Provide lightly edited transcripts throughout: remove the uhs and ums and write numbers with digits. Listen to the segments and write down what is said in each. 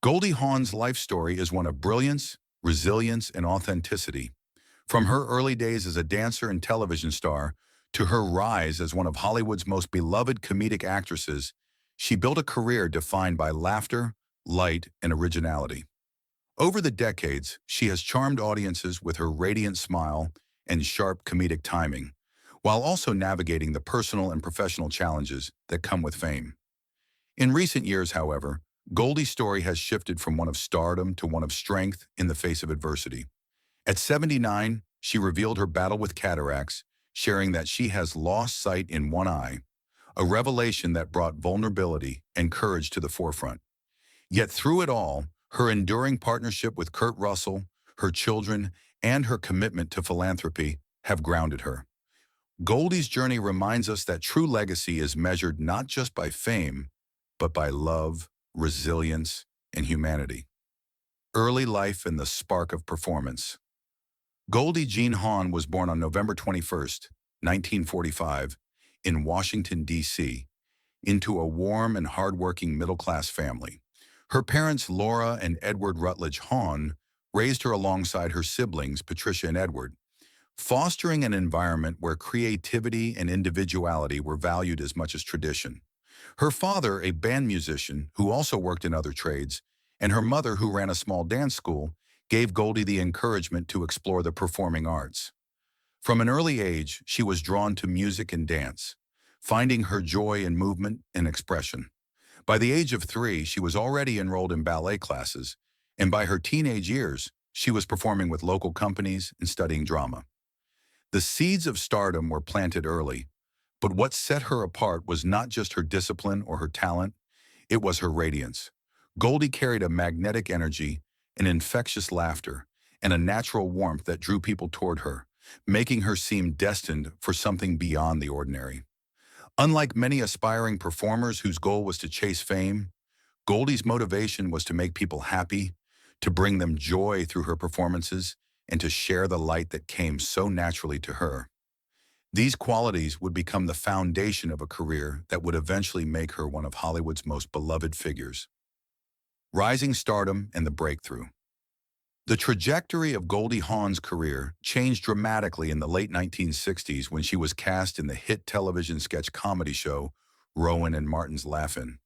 Goldie Hawn's life story is one of brilliance, resilience, and authenticity. From her early days as a dancer and television star to her rise as one of Hollywood's most beloved comedic actresses, she built a career defined by laughter, light, and originality. Over the decades, she has charmed audiences with her radiant smile and sharp comedic timing, while also navigating the personal and professional challenges that come with fame. In recent years, however, Goldie's story has shifted from one of stardom to one of strength in the face of adversity. At 79, she revealed her battle with cataracts, sharing that she has lost sight in one eye, a revelation that brought vulnerability and courage to the forefront. Yet through it all, her enduring partnership with Kurt Russell, her children, and her commitment to philanthropy have grounded her. Goldie's journey reminds us that true legacy is measured not just by fame, but by love, resilience, and humanity. Early life and the spark of performance. Goldie Jean Hawn was born on November 21, 1945, in Washington, D.C., into a warm and hardworking middle-class family. Her parents, Laura and Edward Rutledge Hawn, raised her alongside her siblings, Patricia and Edward, fostering an environment where creativity and individuality were valued as much as tradition. Her father, a band musician who also worked in other trades, and her mother, who ran a small dance school, gave Goldie the encouragement to explore the performing arts. From an early age, she was drawn to music and dance, finding her joy in movement and expression. By the age of 3, she was already enrolled in ballet classes, and by her teenage years, she was performing with local companies and studying drama. The seeds of stardom were planted early, but what set her apart was not just her discipline or her talent, it was her radiance. Goldie carried a magnetic energy, an infectious laughter, and a natural warmth that drew people toward her, making her seem destined for something beyond the ordinary. Unlike many aspiring performers whose goal was to chase fame, Goldie's motivation was to make people happy, to bring them joy through her performances, and to share the light that came so naturally to her. These qualities would become the foundation of a career that would eventually make her one of Hollywood's most beloved figures. Rising stardom and the breakthrough. The trajectory of Goldie Hawn's career changed dramatically in the late 1960s when she was cast in the hit television sketch comedy show Rowan and Martin's Laugh-In.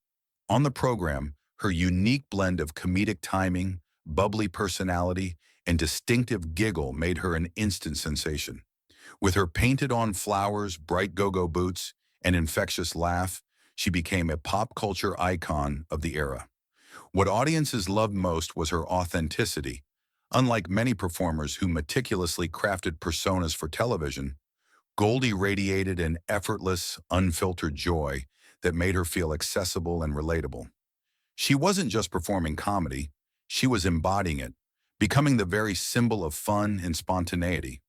On the program, her unique blend of comedic timing, bubbly personality, and distinctive giggle made her an instant sensation. With her painted-on flowers, bright go-go boots, and infectious laugh, she became a pop culture icon of the era. What audiences loved most was her authenticity. Unlike many performers who meticulously crafted personas for television, Goldie radiated an effortless, unfiltered joy that made her feel accessible and relatable. She wasn't just performing comedy, she was embodying it, becoming the very symbol of fun and spontaneity.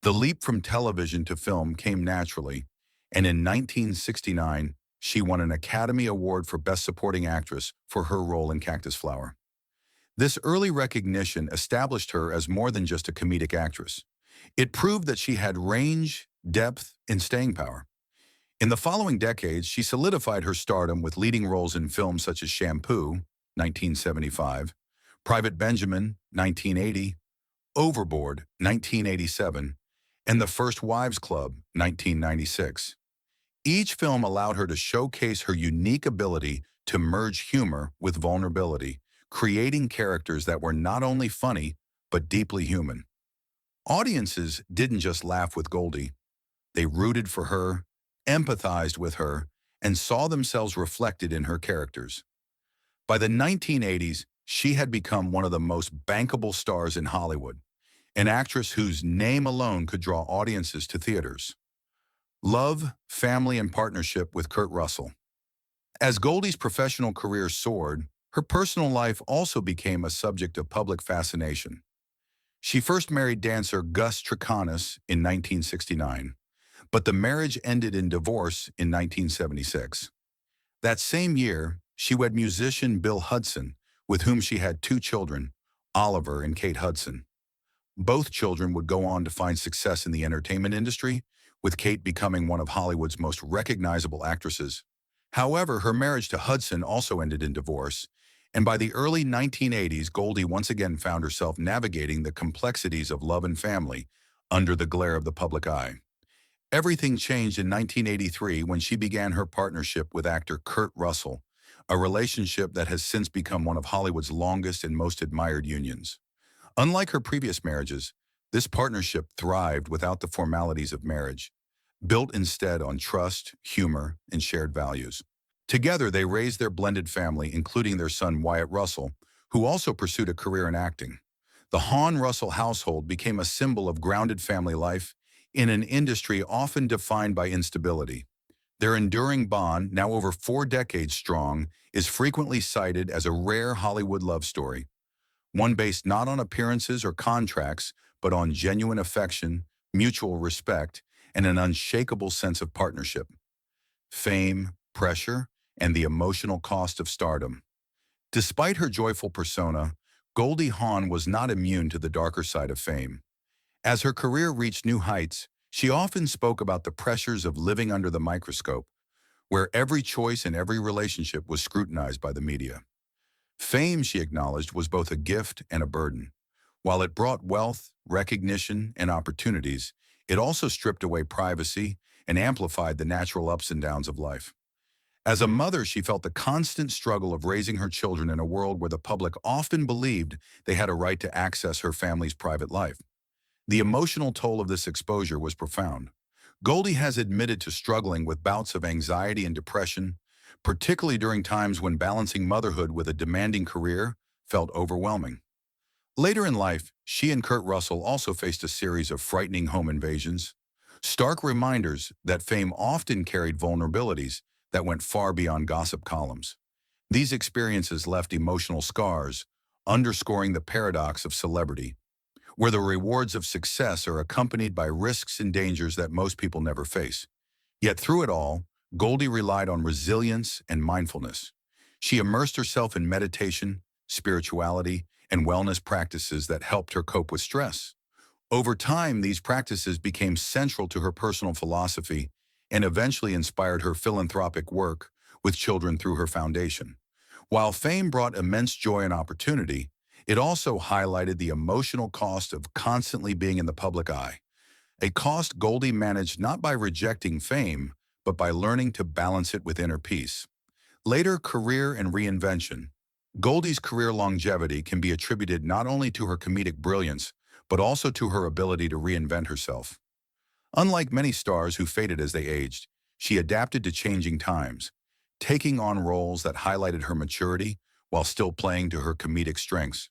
The leap from television to film came naturally, and in 1969, she won an Academy Award for Best Supporting Actress for her role in Cactus Flower. This early recognition established her as more than just a comedic actress. It proved that she had range, depth, and staying power. In the following decades, she solidified her stardom with leading roles in films such as Shampoo, 1975, Private Benjamin, 1980, Overboard, 1987, and The First Wives Club, 1996. Each film allowed her to showcase her unique ability to merge humor with vulnerability, creating characters that were not only funny, but deeply human. Audiences didn't just laugh with Goldie. They rooted for her, empathized with her, and saw themselves reflected in her characters. By the 1980s, she had become one of the most bankable stars in Hollywood, an actress whose name alone could draw audiences to theaters. Love, family, and partnership with Kurt Russell. As Goldie's professional career soared, her personal life also became a subject of public fascination. She first married dancer Gus Triconis in 1969, but the marriage ended in divorce in 1976. That same year, she wed musician Bill Hudson, with whom she had 2 children, Oliver and Kate Hudson. Both children would go on to find success in the entertainment industry, with Kate becoming one of Hollywood's most recognizable actresses. However, her marriage to Hudson also ended in divorce, And by the early 1980s, Goldie once again found herself navigating the complexities of love and family under the glare of the public eye. Everything changed in 1983 when she began her partnership with actor Kurt Russell, a relationship that has since become one of Hollywood's longest and most admired unions. Unlike her previous marriages, this partnership thrived without the formalities of marriage, built instead on trust, humor, and shared values. Together, they raised their blended family, including their son Wyatt Russell, who also pursued a career in acting. The Hawn-Russell household became a symbol of grounded family life in an industry often defined by instability. Their enduring bond, now over 4 decades strong, is frequently cited as a rare Hollywood love story, one based not on appearances or contracts, but on genuine affection, mutual respect, and an unshakable sense of partnership. Fame, pressure, and the emotional cost of stardom. Despite her joyful persona, Goldie Hawn was not immune to the darker side of fame. As her career reached new heights, she often spoke about the pressures of living under the microscope, where every choice and every relationship was scrutinized by the media. Fame, she acknowledged, was both a gift and a burden. While it brought wealth, recognition, and opportunities, it also stripped away privacy and amplified the natural ups and downs of life. As a mother, she felt the constant struggle of raising her children in a world where the public often believed they had a right to access her family's private life. The emotional toll of this exposure was profound. Goldie has admitted to struggling with bouts of anxiety and depression, particularly during times when balancing motherhood with a demanding career felt overwhelming. Later in life, she and Kurt Russell also faced a series of frightening home invasions, stark reminders that fame often carried vulnerabilities that went far beyond gossip columns. These experiences left emotional scars, underscoring the paradox of celebrity, where the rewards of success are accompanied by risks and dangers that most people never face. Yet through it all, Goldie relied on resilience and mindfulness. She immersed herself in meditation, spirituality, and wellness practices that helped her cope with stress. Over time, these practices became central to her personal philosophy and eventually inspired her philanthropic work with children through her foundation. While fame brought immense joy and opportunity, it also highlighted the emotional cost of constantly being in the public eye, a cost Goldie managed not by rejecting fame, but by learning to balance it with inner peace. Later, career and reinvention. Goldie's career longevity can be attributed not only to her comedic brilliance, but also to her ability to reinvent herself. Unlike many stars who faded as they aged, she adapted to changing times, taking on roles that highlighted her maturity while still playing to her comedic strengths.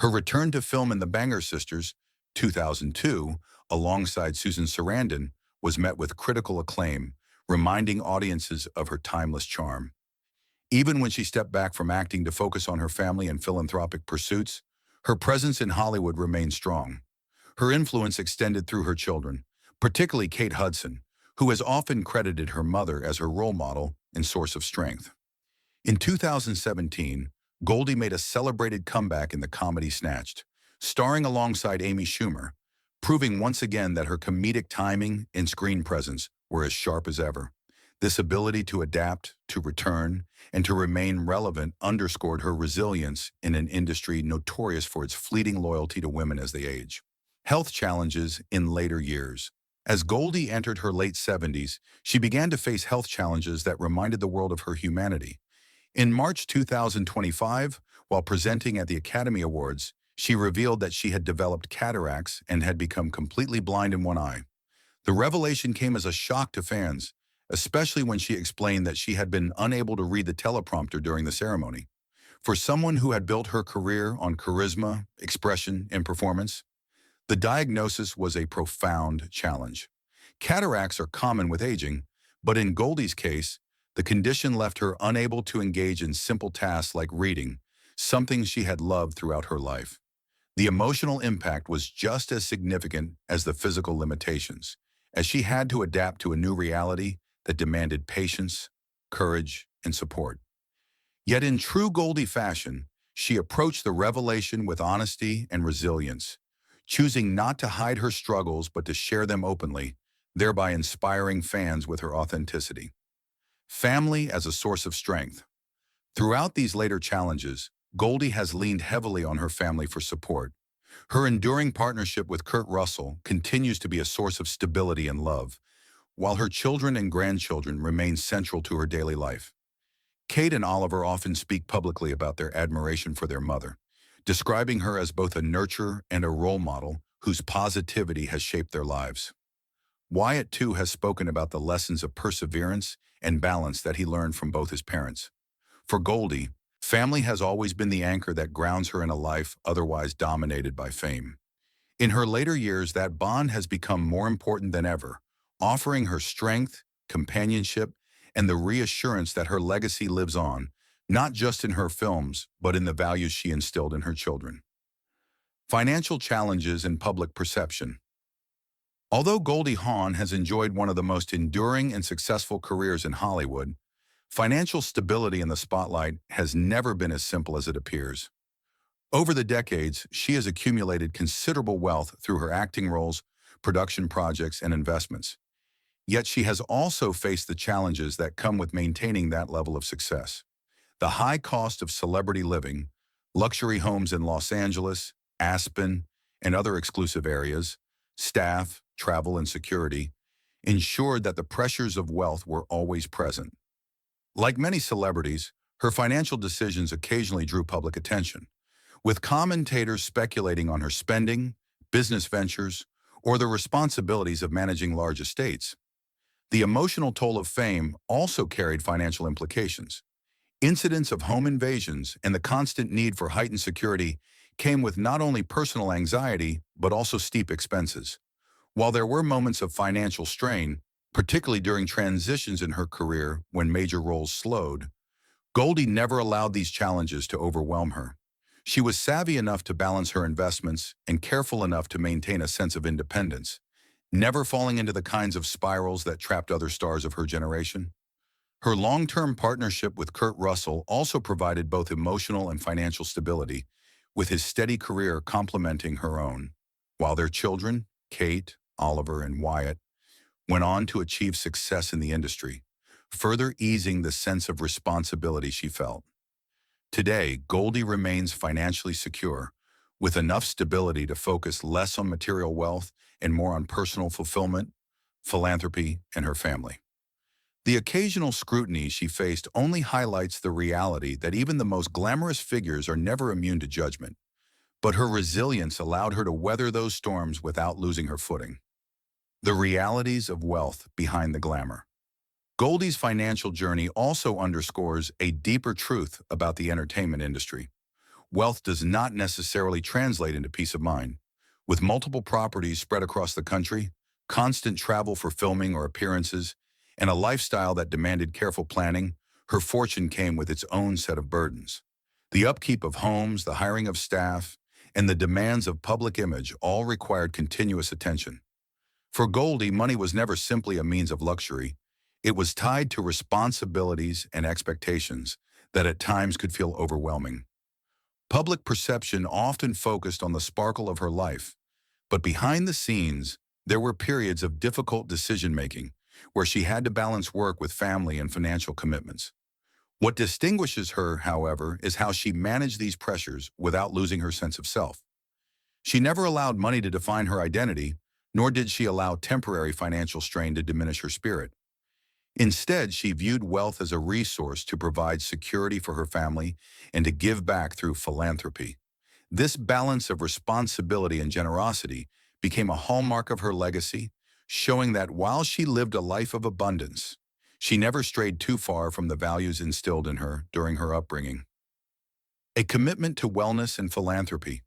Her return to film in The Banger Sisters, 2002, alongside Susan Sarandon, was met with critical acclaim, reminding audiences of her timeless charm. Even when she stepped back from acting to focus on her family and philanthropic pursuits, her presence in Hollywood remained strong. Her influence extended through her children, particularly Kate Hudson, who has often credited her mother as her role model and source of strength. In 2017, Goldie made a celebrated comeback in the comedy Snatched, starring alongside Amy Schumer, proving once again that her comedic timing and screen presence were as sharp as ever. This ability to adapt, to return, and to remain relevant underscored her resilience in an industry notorious for its fleeting loyalty to women as they age. Health challenges in later years. As Goldie entered her late 70s, she began to face health challenges that reminded the world of her humanity. In March 2025, while presenting at the Academy Awards, she revealed that she had developed cataracts and had become completely blind in one eye. The revelation came as a shock to fans, especially when she explained that she had been unable to read the teleprompter during the ceremony. For someone who had built her career on charisma, expression, and performance, the diagnosis was a profound challenge. Cataracts are common with aging, but in Goldie's case, the condition left her unable to engage in simple tasks like reading, something she had loved throughout her life. The emotional impact was just as significant as the physical limitations, as she had to adapt to a new reality that demanded patience, courage, and support. Yet in true Goldie fashion, she approached the revelation with honesty and resilience, choosing not to hide her struggles but to share them openly, thereby inspiring fans with her authenticity. Family as a source of strength. Throughout these later challenges, Goldie has leaned heavily on her family for support. Her enduring partnership with Kurt Russell continues to be a source of stability and love, while her children and grandchildren remain central to her daily life. Kate and Oliver often speak publicly about their admiration for their mother, describing her as both a nurturer and a role model whose positivity has shaped their lives. Wyatt, too, has spoken about the lessons of perseverance and balance that he learned from both his parents. For Goldie, family has always been the anchor that grounds her in a life otherwise dominated by fame. In her later years, that bond has become more important than ever, offering her strength, companionship, and the reassurance that her legacy lives on, not just in her films, but in the values she instilled in her children. Financial challenges and public perception. Although Goldie Hawn has enjoyed one of the most enduring and successful careers in Hollywood, financial stability in the spotlight has never been as simple as it appears. Over the decades, she has accumulated considerable wealth through her acting roles, production projects, and investments. Yet she has also faced the challenges that come with maintaining that level of success. The high cost of celebrity living, luxury homes in Los Angeles, Aspen, and other exclusive areas, staff, travel, and security ensured that the pressures of wealth were always present. Like many celebrities, her financial decisions occasionally drew public attention, with commentators speculating on her spending, business ventures, or the responsibilities of managing large estates. The emotional toll of fame also carried financial implications. Incidents of home invasions and the constant need for heightened security came with not only personal anxiety, but also steep expenses. While there were moments of financial strain, particularly during transitions in her career when major roles slowed, Goldie never allowed these challenges to overwhelm her. She was savvy enough to balance her investments and careful enough to maintain a sense of independence, never falling into the kinds of spirals that trapped other stars of her generation. Her long-term partnership with Kurt Russell also provided both emotional and financial stability, with his steady career complementing her own, while their children, Kate, Oliver, and Wyatt, went on to achieve success in the industry, further easing the sense of responsibility she felt. Today, Goldie remains financially secure, with enough stability to focus less on material wealth and more on personal fulfillment, philanthropy, and her family. The occasional scrutiny she faced only highlights the reality that even the most glamorous figures are never immune to judgment, but her resilience allowed her to weather those storms without losing her footing. The realities of wealth behind the glamour. Goldie's financial journey also underscores a deeper truth about the entertainment industry. Wealth does not necessarily translate into peace of mind. With multiple properties spread across the country, constant travel for filming or appearances, and a lifestyle that demanded careful planning, her fortune came with its own set of burdens. The upkeep of homes, the hiring of staff, and the demands of public image all required continuous attention. For Goldie, money was never simply a means of luxury. It was tied to responsibilities and expectations that at times could feel overwhelming. Public perception often focused on the sparkle of her life, but behind the scenes, there were periods of difficult decision-making where she had to balance work with family and financial commitments. What distinguishes her, however, is how she managed these pressures without losing her sense of self. She never allowed money to define her identity, nor did she allow temporary financial strain to diminish her spirit. Instead, she viewed wealth as a resource to provide security for her family and to give back through philanthropy. This balance of responsibility and generosity became a hallmark of her legacy, showing that while she lived a life of abundance, she never strayed too far from the values instilled in her during her upbringing. A commitment to wellness and philanthropy.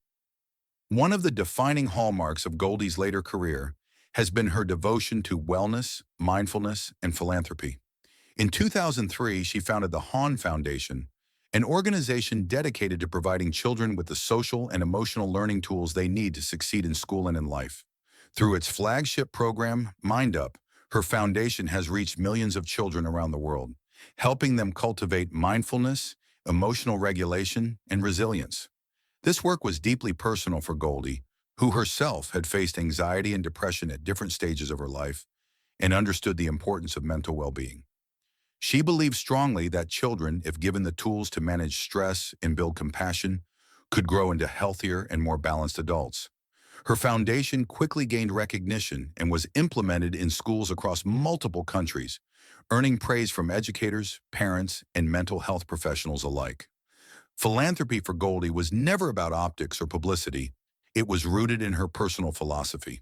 One of the defining hallmarks of Goldie's later career has been her devotion to wellness, mindfulness, and philanthropy. In 2003, she founded the Hawn Foundation, an organization dedicated to providing children with the social and emotional learning tools they need to succeed in school and in life. Through its flagship program, Mind Up, her foundation has reached millions of children around the world, helping them cultivate mindfulness, emotional regulation, and resilience. This work was deeply personal for Goldie, who herself had faced anxiety and depression at different stages of her life and understood the importance of mental well-being. She believed strongly that children, if given the tools to manage stress and build compassion, could grow into healthier and more balanced adults. Her foundation quickly gained recognition and was implemented in schools across multiple countries, earning praise from educators, parents, and mental health professionals alike. Philanthropy for Goldie was never about optics or publicity. It was rooted in her personal philosophy.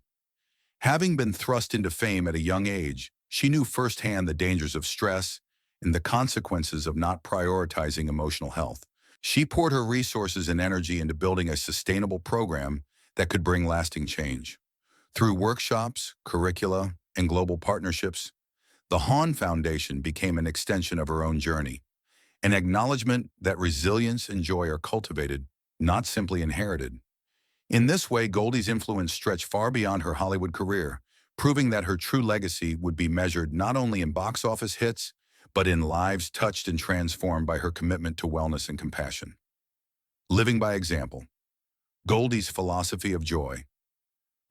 Having been thrust into fame at a young age, she knew firsthand the dangers of stress and the consequences of not prioritizing emotional health. She poured her resources and energy into building a sustainable program that could bring lasting change. Through workshops, curricula, and global partnerships, the Hawn Foundation became an extension of her own journey, an acknowledgement that resilience and joy are cultivated, not simply inherited. In this way, Goldie's influence stretched far beyond her Hollywood career, proving that her true legacy would be measured not only in box office hits, but in lives touched and transformed by her commitment to wellness and compassion. Living by example, Goldie's philosophy of joy.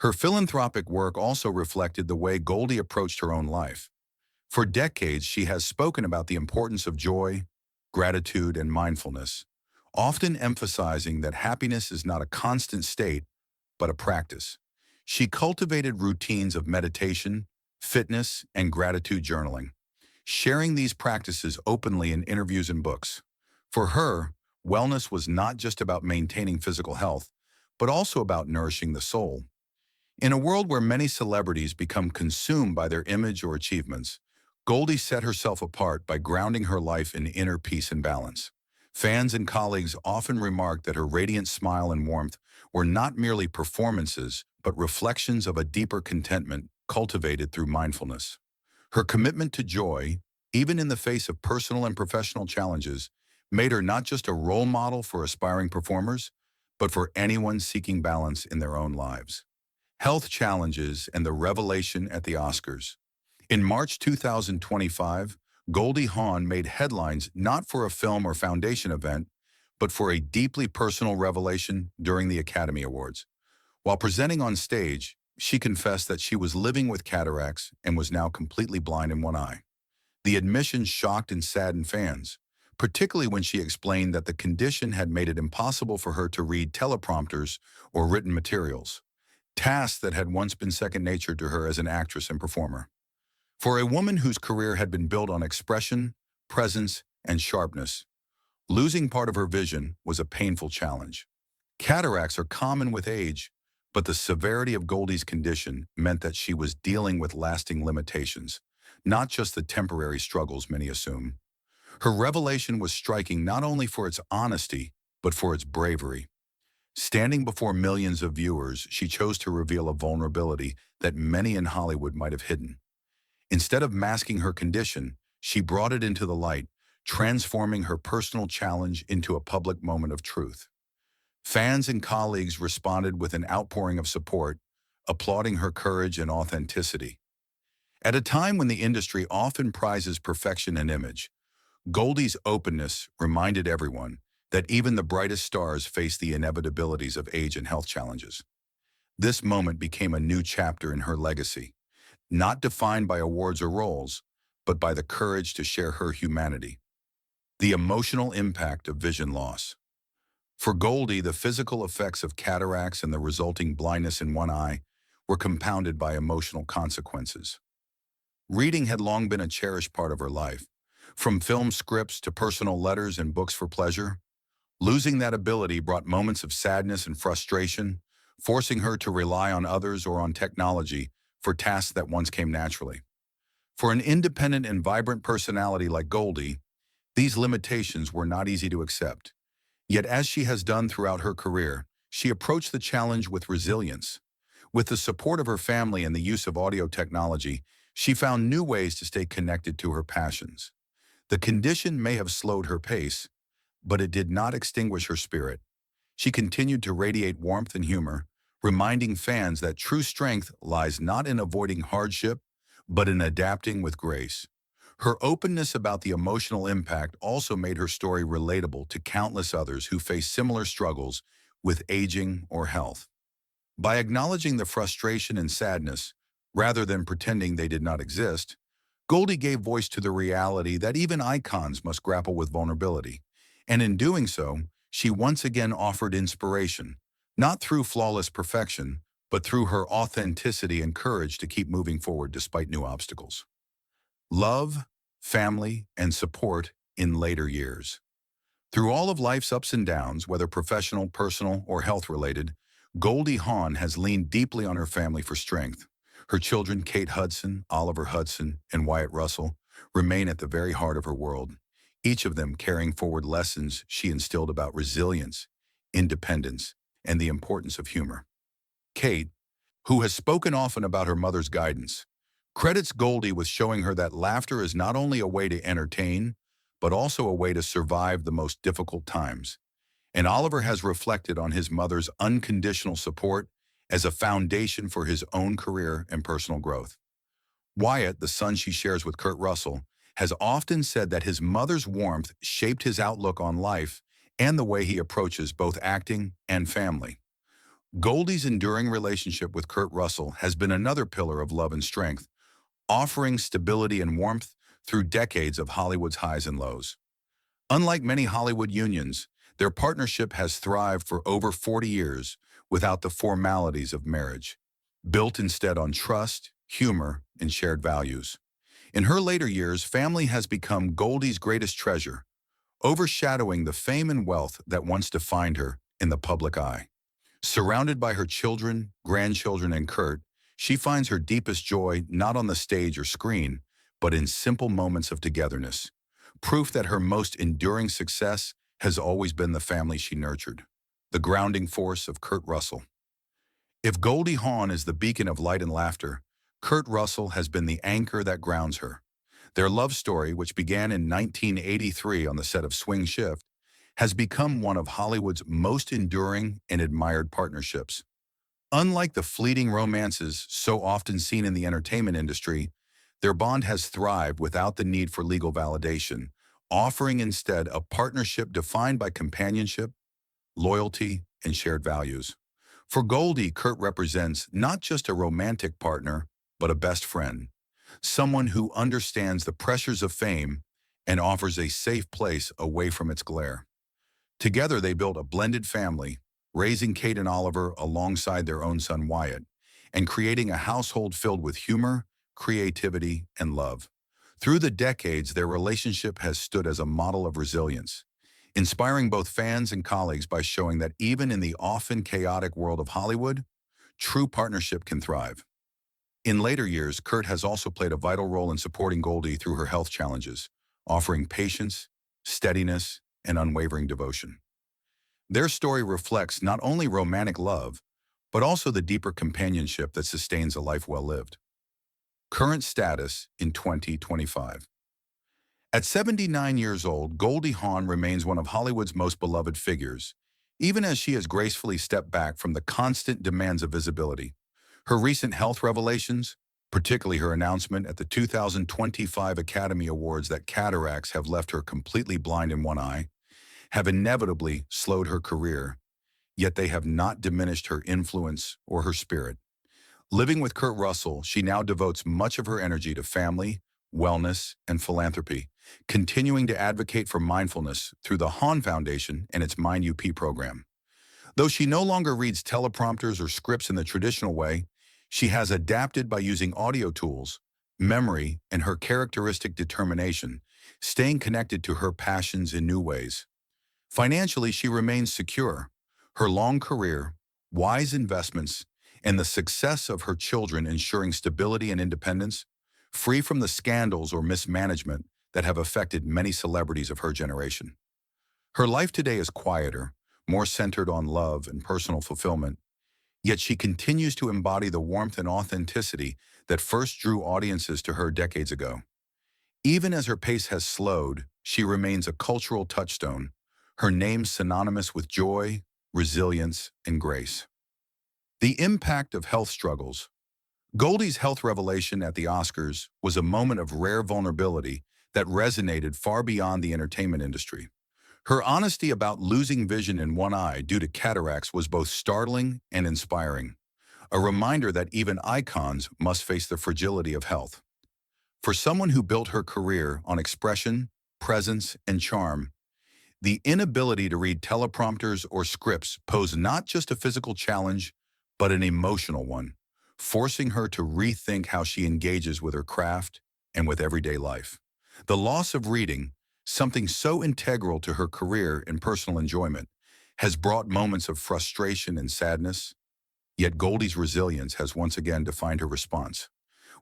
Her philanthropic work also reflected the way Goldie approached her own life. For decades, she has spoken about the importance of joy, gratitude, and mindfulness, often emphasizing that happiness is not a constant state, but a practice. She cultivated routines of meditation, fitness, and gratitude journaling, sharing these practices openly in interviews and books. For her, wellness was not just about maintaining physical health, but also about nourishing the soul. In a world where many celebrities become consumed by their image or achievements, Goldie set herself apart by grounding her life in inner peace and balance. Fans and colleagues often remarked that her radiant smile and warmth were not merely performances, but reflections of a deeper contentment cultivated through mindfulness. Her commitment to joy, even in the face of personal and professional challenges, made her not just a role model for aspiring performers, but for anyone seeking balance in their own lives. Health challenges and the revelation at the Oscars. In March 2025, Goldie Hawn made headlines not for a film or foundation event, but for a deeply personal revelation during the Academy Awards. While presenting on stage, she confessed that she was living with cataracts and was now completely blind in one eye. The admission shocked and saddened fans, particularly when she explained that the condition had made it impossible for her to read teleprompters or written materials, tasks that had once been second nature to her as an actress and performer. For a woman whose career had been built on expression, presence, and sharpness, losing part of her vision was a painful challenge. Cataracts are common with age, but the severity of Goldie's condition meant that she was dealing with lasting limitations, not just the temporary struggles many assume. Her revelation was striking not only for its honesty, but for its bravery. Standing before millions of viewers, she chose to reveal a vulnerability that many in Hollywood might have hidden. Instead of masking her condition, she brought it into the light, transforming her personal challenge into a public moment of truth. Fans and colleagues responded with an outpouring of support, applauding her courage and authenticity. At a time when the industry often prizes perfection and image, Goldie's openness reminded everyone that even the brightest stars face the inevitabilities of age and health challenges. This moment became a new chapter in her legacy, not defined by awards or roles, but by the courage to share her humanity. The emotional impact of vision loss. For Goldie, the physical effects of cataracts and the resulting blindness in one eye were compounded by emotional consequences. Reading had long been a cherished part of her life. From film scripts to personal letters and books for pleasure, losing that ability brought moments of sadness and frustration, forcing her to rely on others or on technology for tasks that once came naturally. For an independent and vibrant personality like Goldie, these limitations were not easy to accept. Yet as she has done throughout her career, she approached the challenge with resilience. With the support of her family and the use of audio technology, she found new ways to stay connected to her passions. The condition may have slowed her pace, but it did not extinguish her spirit. She continued to radiate warmth and humor, reminding fans that true strength lies not in avoiding hardship, but in adapting with grace. Her openness about the emotional impact also made her story relatable to countless others who face similar struggles with aging or health. By acknowledging the frustration and sadness, rather than pretending they did not exist, Goldie gave voice to the reality that even icons must grapple with vulnerability. And in doing so, she once again offered inspiration, not through flawless perfection, but through her authenticity and courage to keep moving forward despite new obstacles. Love, family, and support in later years. Through all of life's ups and downs, whether professional, personal, or health-related, Goldie Hawn has leaned deeply on her family for strength. Her children, Kate Hudson, Oliver Hudson, and Wyatt Russell, remain at the very heart of her world, each of them carrying forward lessons she instilled about resilience, independence, and the importance of humor. Kate, who has spoken often about her mother's guidance, credits Goldie with showing her that laughter is not only a way to entertain, but also a way to survive the most difficult times. And Oliver has reflected on his mother's unconditional support as a foundation for his own career and personal growth. Wyatt, the son she shares with Kurt Russell, has often said that his mother's warmth shaped his outlook on life and the way he approaches both acting and family. Goldie's enduring relationship with Kurt Russell has been another pillar of love and strength, offering stability and warmth through decades of Hollywood's highs and lows. Unlike many Hollywood unions, their partnership has thrived for over 40 years without the formalities of marriage, built instead on trust, humor, and shared values. In her later years, family has become Goldie's greatest treasure, overshadowing the fame and wealth that once defined her in the public eye. Surrounded by her children, grandchildren, and Kurt, she finds her deepest joy not on the stage or screen, but in simple moments of togetherness, proof that her most enduring success has always been the family she nurtured, the grounding force of Kurt Russell. If Goldie Hawn is the beacon of light and laughter, Kurt Russell has been the anchor that grounds her. Their love story, which began in 1983 on the set of Swing Shift, has become one of Hollywood's most enduring and admired partnerships. Unlike the fleeting romances so often seen in the entertainment industry, their bond has thrived without the need for legal validation, offering instead a partnership defined by companionship, loyalty, and shared values. For Goldie, Kurt represents not just a romantic partner, but a best friend, someone who understands the pressures of fame and offers a safe place away from its glare. Together, they built a blended family, raising Kate and Oliver alongside their own son Wyatt, and creating a household filled with humor, creativity, and love. Through the decades, their relationship has stood as a model of resilience, inspiring both fans and colleagues by showing that even in the often chaotic world of Hollywood, true partnership can thrive. In later years, Kurt has also played a vital role in supporting Goldie through her health challenges, offering patience, steadiness, and unwavering devotion. Their story reflects not only romantic love, but also the deeper companionship that sustains a life well lived. Current status in 2025. At 79 years old, Goldie Hawn remains one of Hollywood's most beloved figures, even as she has gracefully stepped back from the constant demands of visibility. Her recent health revelations, particularly her announcement at the 2025 Academy Awards that cataracts have left her completely blind in one eye, have inevitably slowed her career, yet they have not diminished her influence or her spirit. Living with Kurt Russell, she now devotes much of her energy to family, wellness, and philanthropy, continuing to advocate for mindfulness through the Hawn Foundation and its Mind UP program. Though she no longer reads teleprompters or scripts in the traditional way, she has adapted by using audio tools, memory, and her characteristic determination, staying connected to her passions in new ways. Financially, she remains secure. Her long career, wise investments, and the success of her children ensuring stability and independence, free from the scandals or mismanagement that have affected many celebrities of her generation. Her life today is quieter, more centered on love and personal fulfillment, yet she continues to embody the warmth and authenticity that first drew audiences to her decades ago. Even as her pace has slowed, she remains a cultural touchstone, her name synonymous with joy, resilience, and grace. The impact of health struggles. Goldie's health revelation at the Oscars was a moment of rare vulnerability that resonated far beyond the entertainment industry. Her honesty about losing vision in one eye due to cataracts was both startling and inspiring, a reminder that even icons must face the fragility of health. For someone who built her career on expression, presence, and charm, the inability to read teleprompters or scripts posed not just a physical challenge, but an emotional one, forcing her to rethink how she engages with her craft and with everyday life. The loss of reading, something so integral to her career and personal enjoyment, has brought moments of frustration and sadness, yet Goldie's resilience has once again defined her response.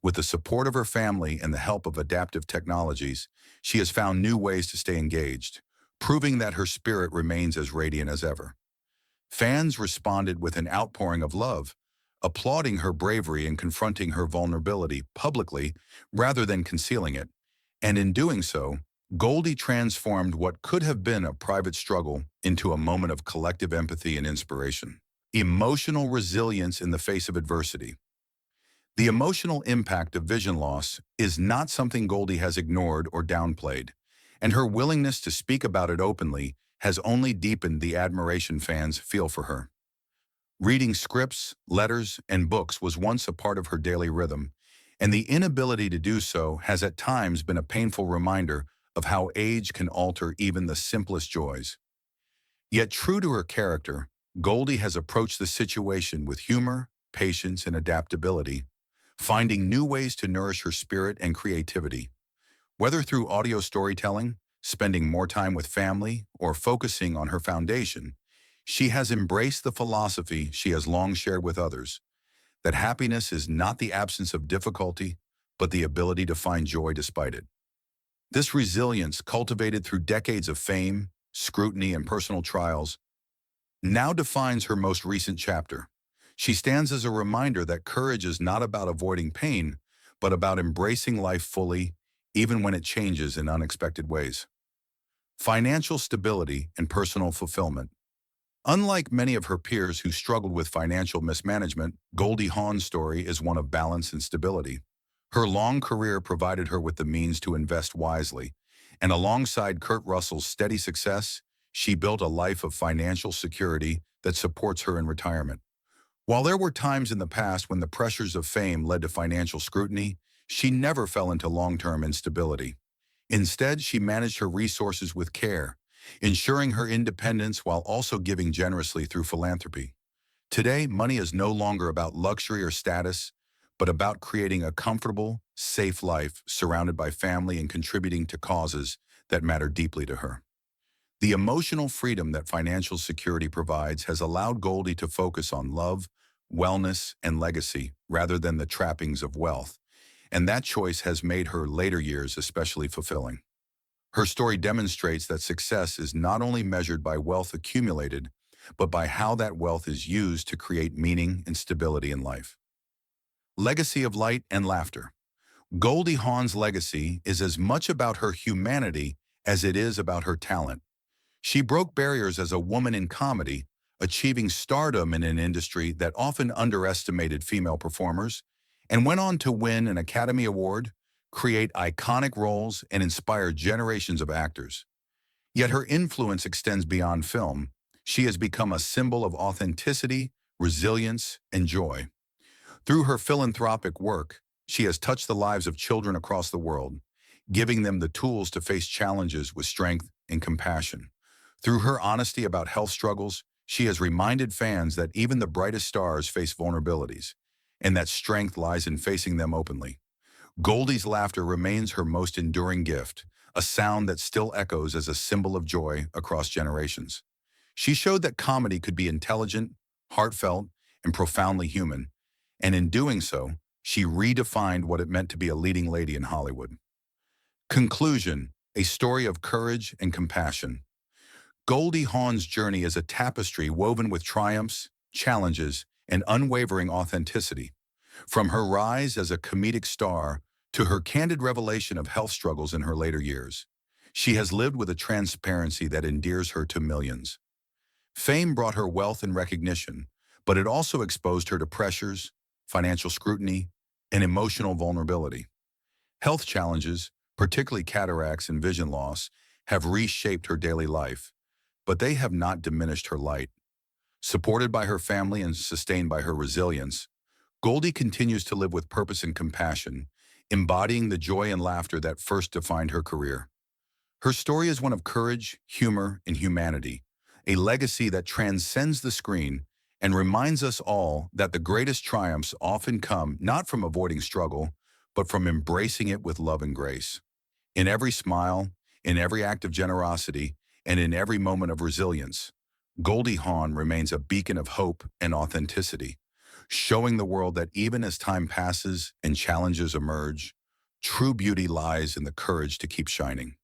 With the support of her family and the help of adaptive technologies, she has found new ways to stay engaged, proving that her spirit remains as radiant as ever. Fans responded with an outpouring of love, applauding her bravery in confronting her vulnerability publicly rather than concealing it. And in doing so, Goldie transformed what could have been a private struggle into a moment of collective empathy and inspiration. Emotional resilience in the face of adversity. The emotional impact of vision loss is not something Goldie has ignored or downplayed, and her willingness to speak about it openly has only deepened the admiration fans feel for her. Reading scripts, letters, and books was once a part of her daily rhythm, and the inability to do so has at times been a painful reminder of how age can alter even the simplest joys. Yet true to her character, Goldie has approached the situation with humor, patience, and adaptability, finding new ways to nourish her spirit and creativity. Whether through audio storytelling, spending more time with family, or focusing on her foundation, she has embraced the philosophy she has long shared with others, that happiness is not the absence of difficulty, but the ability to find joy despite it. This resilience, cultivated through decades of fame, scrutiny, and personal trials, now defines her most recent chapter. She stands as a reminder that courage is not about avoiding pain, but about embracing life fully, even when it changes in unexpected ways. Financial stability and personal fulfillment. Unlike many of her peers who struggled with financial mismanagement, Goldie Hawn's story is one of balance and stability. Her long career provided her with the means to invest wisely, and alongside Kurt Russell's steady success, she built a life of financial security that supports her in retirement. While there were times in the past when the pressures of fame led to financial scrutiny, she never fell into long-term instability. Instead, she managed her resources with care, ensuring her independence while also giving generously through philanthropy. Today, money is no longer about luxury or status, but about creating a comfortable, safe life surrounded by family and contributing to causes that matter deeply to her. The emotional freedom that financial security provides has allowed Goldie to focus on love, wellness, and legacy rather than the trappings of wealth, and that choice has made her later years especially fulfilling. Her story demonstrates that success is not only measured by wealth accumulated, but by how that wealth is used to create meaning and stability in life. Legacy of light and laughter. Goldie Hawn's legacy is as much about her humanity as it is about her talent. She broke barriers as a woman in comedy, achieving stardom in an industry that often underestimated female performers, and went on to win an Academy Award, create iconic roles, and inspire generations of actors. Yet her influence extends beyond film. She has become a symbol of authenticity, resilience, and joy. Through her philanthropic work, she has touched the lives of children across the world, giving them the tools to face challenges with strength and compassion. Through her honesty about health struggles, she has reminded fans that even the brightest stars face vulnerabilities, and that strength lies in facing them openly. Goldie's laughter remains her most enduring gift, a sound that still echoes as a symbol of joy across generations. She showed that comedy could be intelligent, heartfelt, and profoundly human, and in doing so, she redefined what it meant to be a leading lady in Hollywood. Conclusion: a story of courage and compassion. Goldie Hawn's journey is a tapestry woven with triumphs, challenges, and unwavering authenticity. From her rise as a comedic star to her candid revelation of health struggles in her later years, she has lived with a transparency that endears her to millions. Fame brought her wealth and recognition, but it also exposed her to pressures, financial scrutiny, and emotional vulnerability. Health challenges, particularly cataracts and vision loss, have reshaped her daily life, but they have not diminished her light. Supported by her family and sustained by her resilience, Goldie continues to live with purpose and compassion, embodying the joy and laughter that first defined her career. Her story is one of courage, humor, and humanity, a legacy that transcends the screen and reminds us all that the greatest triumphs often come not from avoiding struggle, but from embracing it with love and grace. In every smile, in every act of generosity, and in every moment of resilience, Goldie Hawn remains a beacon of hope and authenticity, showing the world that even as time passes and challenges emerge, true beauty lies in the courage to keep shining.